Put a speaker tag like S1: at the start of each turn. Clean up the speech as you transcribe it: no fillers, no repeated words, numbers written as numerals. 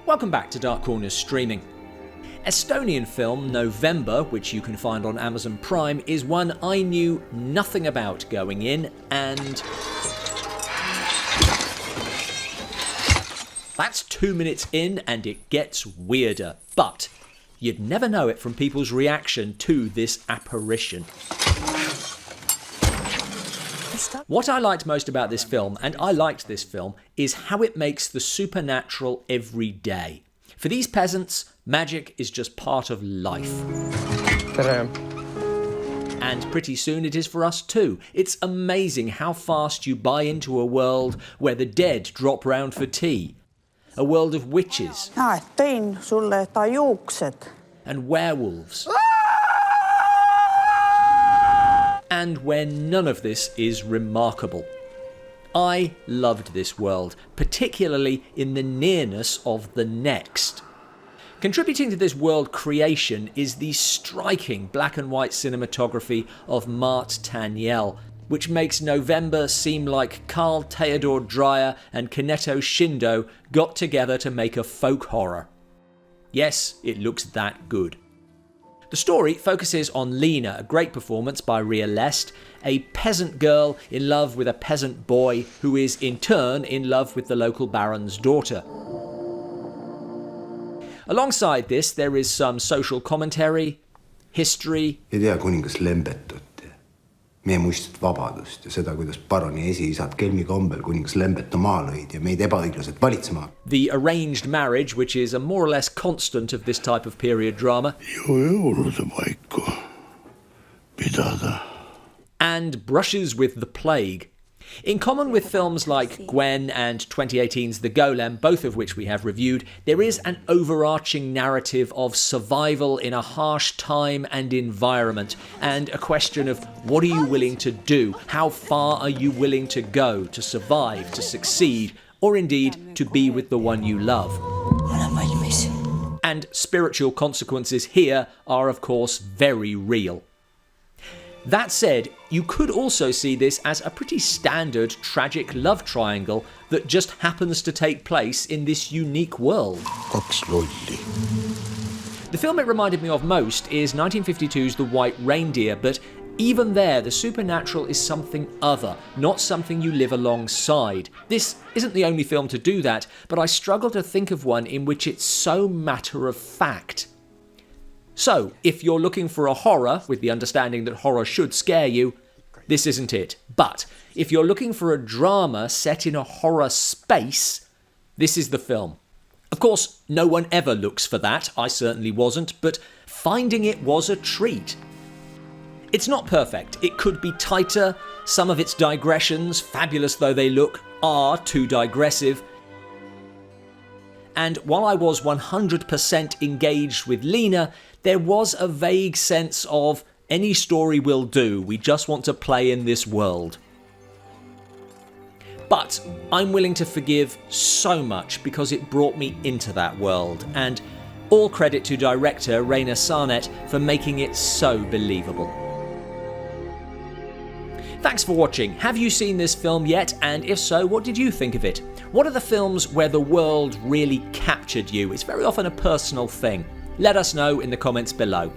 S1: Welcome back to Dark Corners Streaming. Estonian film November, which you can find on Amazon Prime, is one I knew nothing about going in, and that's 2 minutes in and it gets weirder, but you'd never know it from people's reaction to this apparition. What I liked most about this film, and I liked this film, is how it makes the supernatural every day. For these peasants, magic is just part of life. And pretty soon it is for us too. It's amazing how fast you buy into a world where the dead drop round for tea. A world of witches.
S2: Tõin sulle ta juuksed.
S1: And werewolves. And where none of this is remarkable. I loved this world, particularly in the nearness of the next. Contributing to this world creation is the striking black and white cinematography of Mart Taniel, which makes November seem like Carl Theodor Dreyer and Kaneto Shindo got together to make a folk horror. Yes, it looks that good. The story focuses on Lena, a great performance by Ria Lest, a peasant girl in love with a peasant boy who is in turn in love with the local baron's daughter. Alongside this, there is some social commentary, history,
S3: ei tea kuningas Lembetut ja meie muistsid vabadust ja seda, kuidas baroni esiisad kelmi kombel kuningas Lembeta maa lõid ja meid ebaõiglaselt valitsema.
S1: The arranged marriage, which is a more or less constant of this type of period drama, and brushes with the plague. In common with films like Gwen and 2018's The Golem, both of which we have reviewed, there is an overarching narrative of survival in a harsh time and environment, and a question of what are you willing to do? How far are you willing to go to survive, to succeed, or indeed to be with the one you love? And spiritual consequences here are of course very real. That said, you could also see this as a pretty standard tragic love triangle that just happens to take place in this unique world. The film it reminded me of most is 1952's The White Reindeer, but even there the supernatural is something other, not something you live alongside. This isn't the only film to do that, but I struggle to think of one in which it's so matter of fact. So, if you're looking for a horror, with the understanding that horror should scare you, this isn't it. But if you're looking for a drama set in a horror space, this is the film. Of course, no one ever looks for that, I certainly wasn't, but finding it was a treat. It's not perfect, it could be tighter, some of its digressions, fabulous though they look, are too digressive. And while I was 100% engaged with Lena, there was a vague sense of any story will do, we just want to play in this world. But I'm willing to forgive so much because it brought me into that world, and all credit to director Reina Sarnet for making it so believable. Thanks for watching. Have you seen this film yet? And if so, what did you think of it? What are the films where the world really captured you? It's very often a personal thing. Let us know in the comments below.